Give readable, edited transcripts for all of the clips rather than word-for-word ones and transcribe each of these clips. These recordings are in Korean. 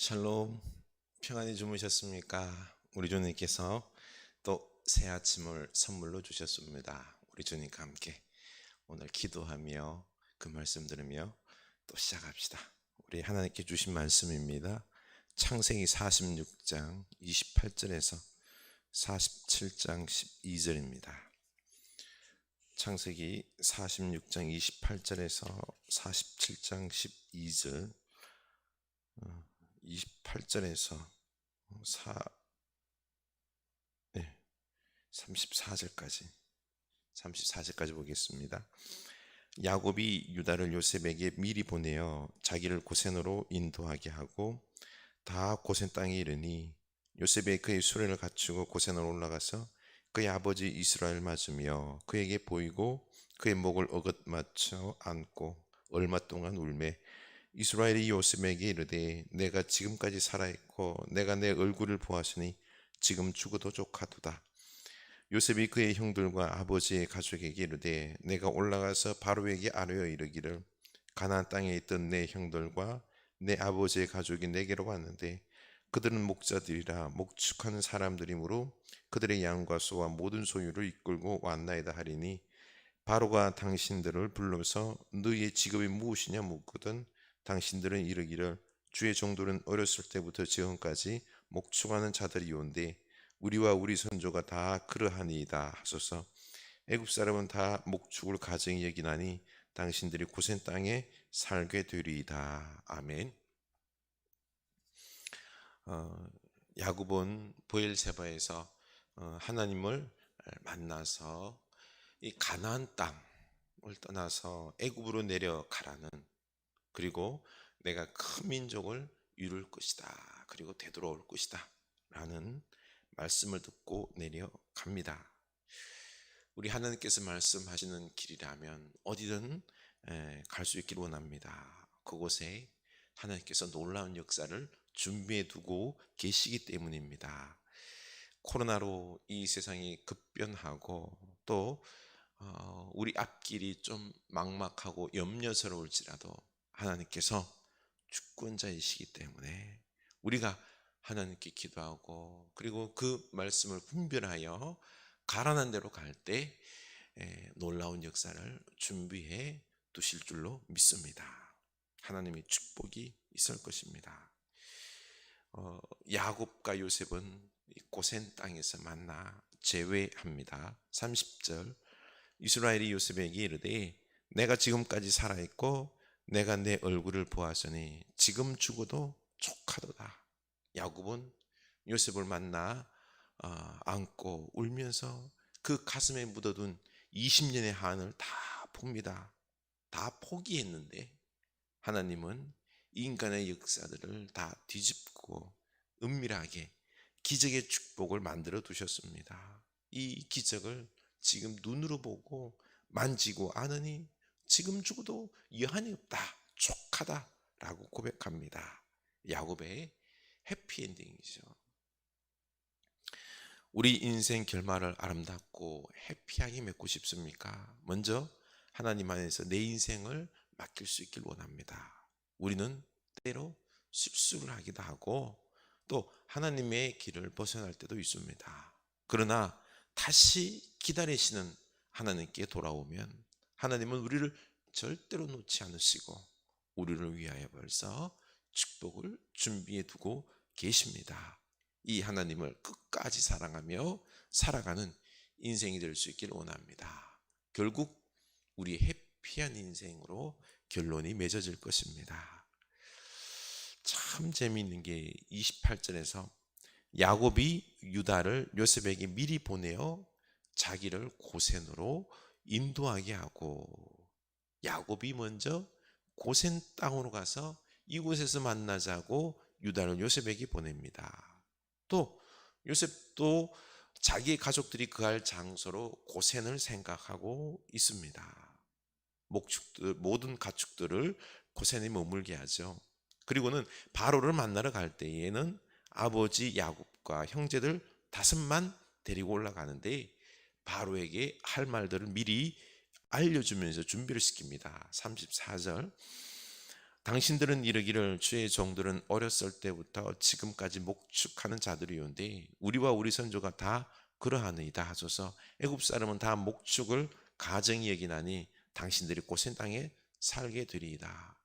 샬롬, 평안히 주무셨습니까? 우리 주님께서 또 새 아침을 선물로 주셨습니다. 우리 주님과 함께 오늘 기도하며 그 말씀 들으며 또 시작합시다. 우리 하나님께 주신 말씀입니다. 창세기 46장 28절에서 47장 12절입니다. 창세기 46장 28절에서 47장 12절, 28절에서 34절까지 보겠습니다. 야곱이 유다를 요셉에게 미리 보내어 자기를 고센으로 인도하게 하고 다 고센 땅에 이르니 요셉이 그의 수레를 갖추고 고센으로 올라가서 그의 아버지 이스라엘 맞으며 그에게 보이고 그의 목을 어긋맞춰 안고 얼마 동안 울매 이스라엘이 요셉에게 이르되 내가 지금까지 살아있고 내가 내 얼굴을 보았으니 지금 죽어도 족하도다. 요셉이 그의 형들과 아버지의 가족에게 이르되 내가 올라가서 바로에게 아뢰어 이르기를 가나안 땅에 있던 내 형들과 내 아버지의 가족이 내게로 왔는데 그들은 목자들이라 목축하는 사람들이므로 그들의 양과 소와 모든 소유를 이끌고 왔나이다 하리니 바로가 당신들을 불러서 너희의 직업이 무엇이냐 묻거든 당신들은 이르기를 주의 종들은 어렸을 때부터 지금까지 목축하는 자들이온데 우리와 우리 선조가 다 그러하니이다 하소서. 애굽 사람은 다 목축을 가증히 여기나니 당신들이 고센 땅에 살게 되리이다. 아멘. 야곱은 브엘세바에서 하나님을 만나서 이 가나안 땅을 떠나서 애굽으로 내려가라는, 그리고 내가 큰 민족을 이룰 것이다, 그리고 되돌아올 것이다 라는 말씀을 듣고 내려갑니다. 우리 하나님께서 말씀하시는 길이라면 어디든 갈 수 있기를 원합니다. 그곳에 하나님께서 놀라운 역사를 준비해 두고 계시기 때문입니다. 코로나로 이 세상이 급변하고 또 우리 앞길이 좀 막막하고 염려스러울지라도 하나님께서 주권자이시기 때문에 우리가 하나님께 기도하고 그리고 그 말씀을 분별하여 가라는 대로 갈 때 놀라운 역사를 준비해 두실 줄로 믿습니다. 하나님의 축복이 있을 것입니다. 야곱과 요셉은 고센 땅에서 만나 재회합니다. 30절 이스라엘이 요셉에게 이르되 내가 지금까지 살아있고 내가 내 얼굴을 보았으니 지금 죽어도 족하도다. 야곱은 요셉을 만나 안고 울면서 그 가슴에 묻어둔 20년의 한을 다 봅니다. 다 포기했는데 하나님은 인간의 역사들을 다 뒤집고 은밀하게 기적의 축복을 만들어 두셨습니다. 이 기적을 지금 눈으로 보고 만지고 아느니 지금 죽어도 여한이 없다, 족하다 라고 고백합니다. 야곱의 해피엔딩이죠. 우리 인생 결말을 아름답고 해피하게 맺고 싶습니까? 먼저 하나님 안에서 내 인생을 맡길 수 있길 원합니다. 우리는 때로 실수를 하기도 하고 또 하나님의 길을 벗어날 때도 있습니다. 그러나 다시 기다리시는 하나님께 돌아오면 하나님은 우리를 절대로 놓지 않으시고 우리를 위하여 벌써 축복을 준비해 두고 계십니다. 이 하나님을 끝까지 사랑하며 살아가는 인생이 될 수 있기를 원합니다. 결국 우리 해피한 인생으로 결론이 맺어질 것입니다. 참 재미있는 게 28절에서 야곱이 유다를 요셉에게 미리 보내어 자기를 고센으로 인도하게 하고 야곱이 먼저 고센 땅으로 가서 이곳에서 만나자고 유다를 요셉에게 보냅니다. 또 요셉도 자기의 가족들이 거할 장소로 고센을 생각하고 있습니다. 목축들, 모든 가축들을 고센에 머물게 하죠. 그리고는 바로를 만나러 갈 때에는 아버지 야곱과 형제들 5만 데리고 올라가는데 바로에게 할 말들을 미리 알려주면서 준비를 시킵니다. 34절 당신들은 이르기를 주의 종들은 어렸을 때부터 지금까지 목축하는 자들이온데 우리와 우리 선조가 다 그러하느이다 하소서. 애굽 사람은 다 목축을 가정히 여기나니 당신들이 고센 땅에 살게 되리이다.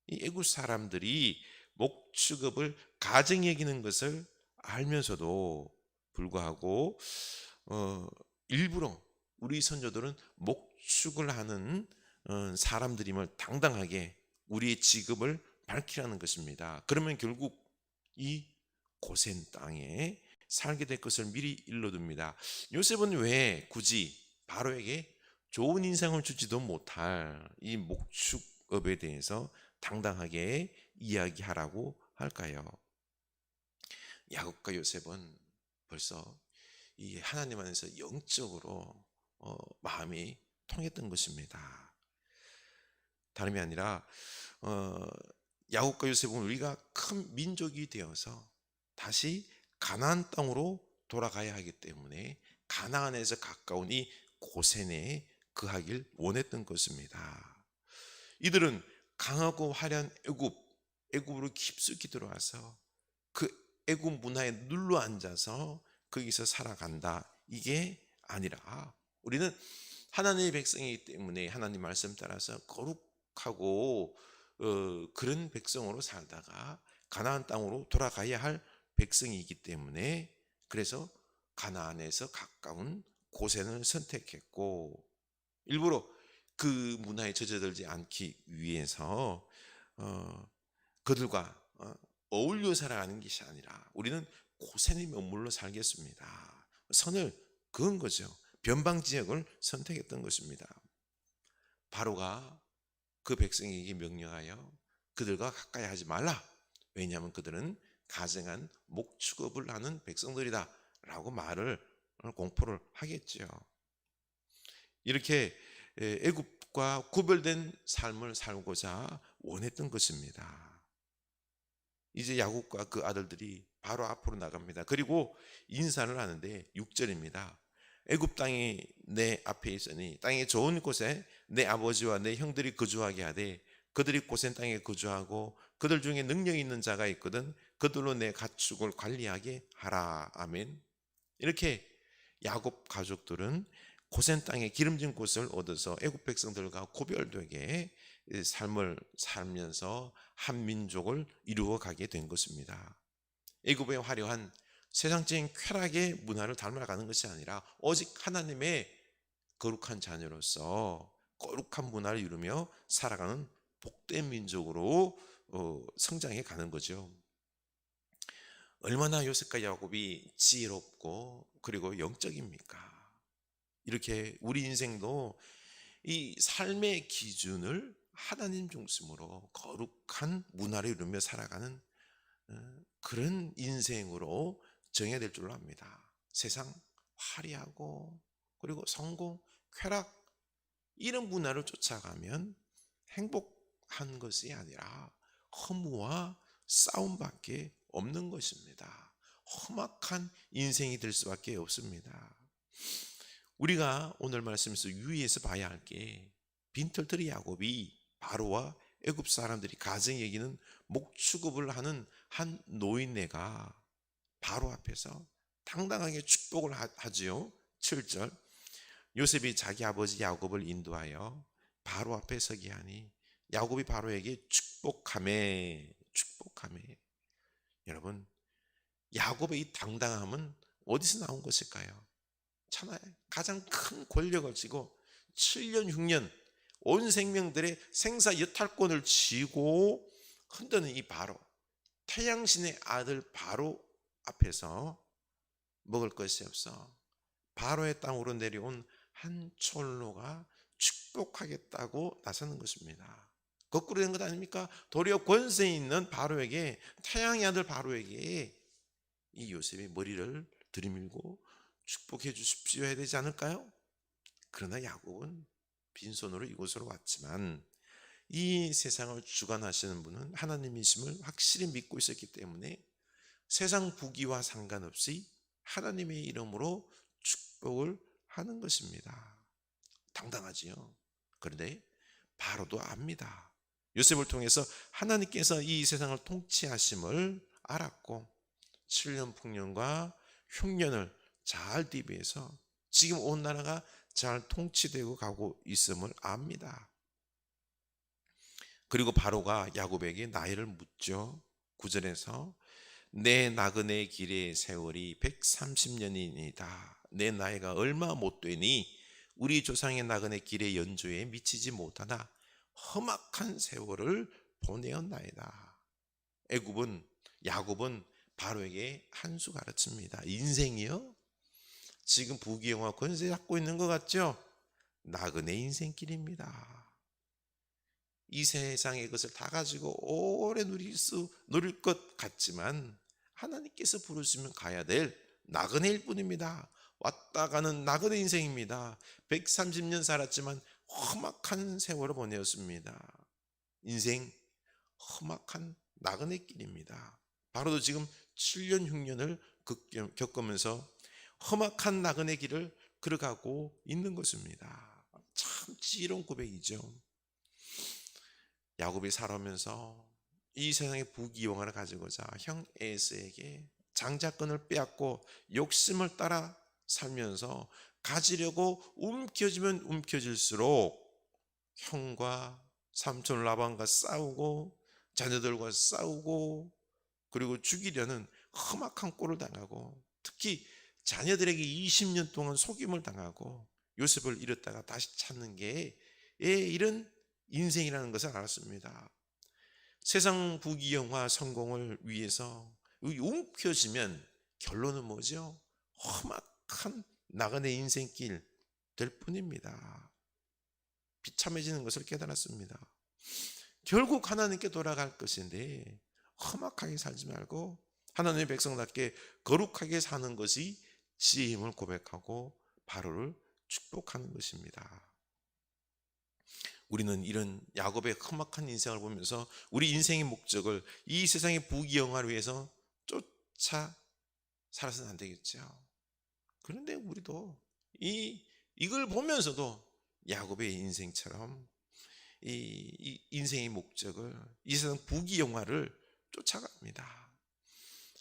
이 애굽 사람들이 목축업을 가정히 여기는 것을 알면서도 불구하고 일부러 우리 선조들은 목축을 하는 사람들임을 당당하게 우리의 직업을 밝히라는 것입니다. 그러면 결국 이 고센 땅에 살게 될 것을 미리 일러둡니다. 요셉은 왜 굳이 바로에게 좋은 인상을 주지도 못할 이 목축업에 대해서 당당하게 이야기하라고 할까요? 야곱과 요셉은 벌써 이 하나님 안에서 영적으로 마음이 통했던 것입니다. 다름이 아니라 야곱과 요셉은 우리가 큰 민족이 되어서 다시 가나안 땅으로 돌아가야 하기 때문에 가나안에서 가까운 이 고센에 거하길 원했던 것입니다. 이들은 강하고 화려한 애굽으로 깊숙이 들어와서 그 애굽 문화에 눌러 앉아서 거기서 살아간다, 이게 아니라 우리는 하나님의 백성이기 때문에 하나님 말씀 따라서 거룩하고 그런 백성으로 살다가 가나안 땅으로 돌아가야 할 백성이기 때문에, 그래서 가나안에서 가까운 고센을 선택했고, 일부러 그 문화에 젖어들지 않기 위해서 그들과 어울려 살아가는 것이 아니라 우리는 고센에 머물러 살겠습니다, 선을 그은 거죠. 변방 지역을 선택했던 것입니다. 바로가 그 백성에게 명령하여 그들과 가까이 하지 말라. 왜냐하면 그들은 가증한 목축업을 하는 백성들이다 라고 공포를 하겠죠. 이렇게 애굽과 구별된 삶을 살고자 원했던 것입니다. 이제 야곱과 그 아들들이 바로 앞으로 나갑니다. 그리고 인사를 하는데 6절입니다. 애굽 땅이 내 앞에 있으니 땅의 좋은 곳에 내 아버지와 내 형들이 거주하게 하되 그들이 고센 땅에 거주하고 그들 중에 능력 있는 자가 있거든 그들로 내 가축을 관리하게 하라. 아멘. 이렇게 야곱 가족들은 고센 땅의 기름진 곳을 얻어서 애굽 백성들과 구별되게 삶을 살면서 한 민족을 이루어 가게 된 것입니다. 애굽의 화려한 세상적인 쾌락의 문화를 닮아가는 것이 아니라 오직 하나님의 거룩한 자녀로서 거룩한 문화를 이루며 살아가는 복된 민족으로 성장해 가는 거죠. 얼마나 요셉과 야곱이 지혜롭고 그리고 영적입니까? 이렇게 우리 인생도 이 삶의 기준을 하나님 중심으로 거룩한 문화를 이루며 살아가는 그런 인생으로 정해야 될 줄로 압니다. 세상 화려하고 그리고 성공, 쾌락 이런 문화를 쫓아가면 행복한 것이 아니라 허무와 싸움밖에 없는 것입니다. 험악한 인생이 될 수밖에 없습니다. 우리가 오늘 말씀에서 유의해서 봐야 할 게 빈털터리 야곱이 바로와 애굽 사람들이 가정에 여기는 목축업을 하는 한 노인네가 바로 앞에서 당당하게 축복을 하지요. 7절 요셉이 자기 아버지 야곱을 인도하여 바로 앞에 서게 하니 야곱이 바로에게 축복하매. 여러분, 야곱의 이 당당함은 어디서 나온 것일까요? 천하의 가장 큰 권력을 쥐고 7년 6년 온 생명들의 생사 여탈권을 쥐고 흔드는 이 바로, 태양신의 아들 바로 앞에서 먹을 것이 없어 바로의 땅으로 내려온 한 촐로가 축복하겠다고 나서는 것입니다. 거꾸로 된 것 아닙니까? 도리어 권세 있는 바로에게, 태양의 아들 바로에게 이 요셉의 머리를 들이밀고 축복해 주십시오 해야 되지 않을까요? 그러나 야곱은 빈손으로 이곳으로 왔지만 이 세상을 주관하시는 분은 하나님이심을 확실히 믿고 있었기 때문에 세상 부귀와 상관없이 하나님의 이름으로 축복을 하는 것입니다. 당당하지요. 그런데 바로도 압니다. 요셉을 통해서 하나님께서 이 세상을 통치하심을 알았고 7년 풍년과 흉년을 잘 대비해서 지금 온 나라가 잘 통치되고 가고 있음을 압니다. 그리고 바로가 야곱에게 나이를 묻죠. 9절에서 내 나그네 길의 세월이 130년이니이다. 내 나이가 얼마 못 되니 우리 조상의 나그네 길의 연조에 미치지 못하나 험악한 세월을 보내었나이다. 야곱은 바로에게 한 수 가르칩니다. 인생이요? 지금 부귀영화 권세 잡고 있는 것 같죠? 나그네 인생길입니다. 이 세상의 것을 다 가지고 오래 누릴 것 같지만 하나님께서 부르시면 가야 될 나그네일 뿐입니다. 왔다 가는 나그네 인생입니다. 130년 살았지만 험악한 세월을 보내었습니다. 인생 험악한 나그네 길입니다. 바로도 지금 7년 흉년을 겪으면서 험악한 나그네 길을 걸어가고 있는 것입니다. 참 지혜로운 고백이죠. 야곱이 살아오면서 이 세상의 부귀영화를 가지고자 형 에서에게 장자권을 빼앗고 욕심을 따라 살면서 가지려고 움켜쥐면 움켜질수록 형과 삼촌 라반과 싸우고 자녀들과 싸우고 그리고 죽이려는 험악한 꼴을 당하고 특히 자녀들에게 20년 동안 속임을 당하고 요셉을 잃었다가 다시 찾는 게 이런 인생이라는 것을 알았습니다. 세상 부귀영화 성공을 위해서 움켜쥐면 결론은 뭐죠? 험악한 나그네 인생길 될 뿐입니다. 비참해지는 것을 깨달았습니다. 결국 하나님께 돌아갈 것인데 험악하게 살지 말고 하나님의 백성답게 거룩하게 사는 것이 지혜임을 고백하고 바로를 축복하는 것입니다. 우리는 이런 야곱의 험악한 인생을 보면서 우리 인생의 목적을 이 세상의 부귀영화를 위해서 쫓아 살아서는 안 되겠죠. 그런데 우리도 이걸 보면서도 야곱의 인생처럼 이 인생의 목적을 이 세상 부귀영화를 쫓아갑니다.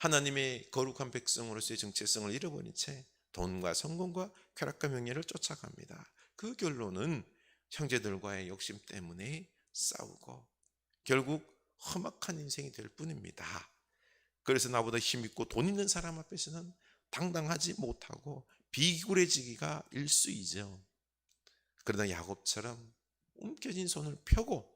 하나님의 거룩한 백성으로서의 정체성을 잃어버린 채 돈과 성공과 쾌락과 명예를 쫓아갑니다. 그 결론은 형제들과의 욕심 때문에 싸우고 결국 험악한 인생이 될 뿐입니다. 그래서 나보다 힘있고 돈 있는 사람 앞에서는 당당하지 못하고 비굴해지기가 일쑤이죠. 그러나 야곱처럼 움켜진 손을 펴고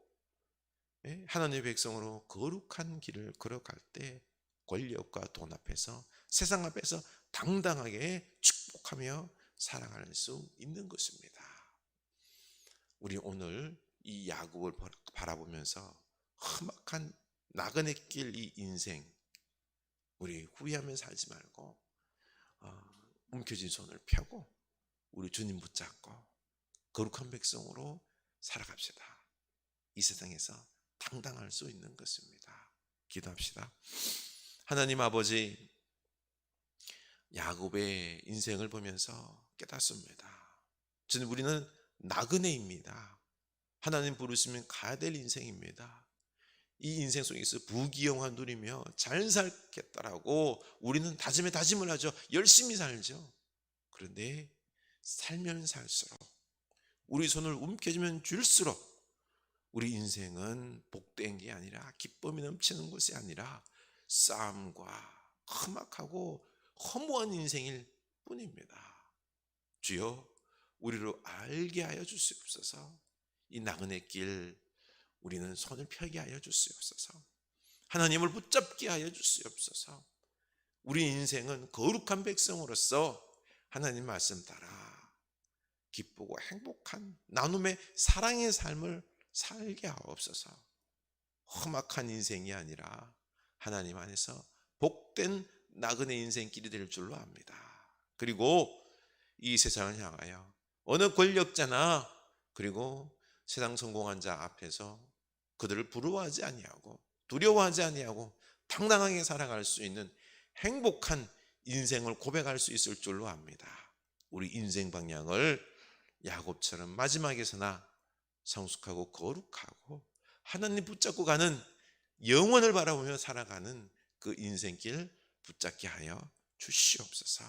하나님의 백성으로 거룩한 길을 걸어갈 때 권력과 돈 앞에서 세상 앞에서 당당하게 축복하며 살아갈 수 있는 것입니다. 우리 오늘 이 야곱을 바라보면서 험악한 나그네 길 이 인생 우리 후회하며 살지 말고 움켜진 손을 펴고 우리 주님 붙잡고 거룩한 백성으로 살아갑시다. 이 세상에서 당당할 수 있는 것입니다. 기도합시다. 하나님 아버지, 야곱의 인생을 보면서 깨닫습니다. 주님, 우리는 나그네입니다. 하나님 부르시면 가야 될 인생입니다. 이 인생 속에서 부귀영화 누리며 잘 살겠다라고 우리는 다짐을 하죠. 열심히 살죠. 그런데 살면 살수록 우리 손을 움켜쥐면 줄수록 우리 인생은 복된 게 아니라 기쁨이 넘치는 것이 아니라 싸움과 험악하고 허무한 인생일 뿐입니다. 주여, 우리로 알게 하여 주시옵소서. 이 나그네 길 우리는 손을 펴게 하여 주시옵소서. 하나님을 붙잡게 하여 주시옵소서. 우리 인생은 거룩한 백성으로서 하나님 말씀 따라 기쁘고 행복한 나눔의 사랑의 삶을 살게 하옵소서. 험악한 인생이 아니라 하나님 안에서 복된 나그네 인생길이 될 줄로 압니다. 그리고 이 세상을 향하여 어느 권력자나 그리고 세상 성공한 자 앞에서 그들을 부러워하지 아니하고 두려워하지 아니하고 당당하게 살아갈 수 있는 행복한 인생을 고백할 수 있을 줄로 압니다. 우리 인생 방향을 야곱처럼 마지막에서나 성숙하고 거룩하고 하나님 붙잡고 가는, 영원을 바라보며 살아가는 그 인생길 붙잡게 하여 주시옵소서.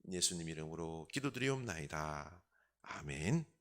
예수님 이름으로 기도드리옵나이다. 아멘.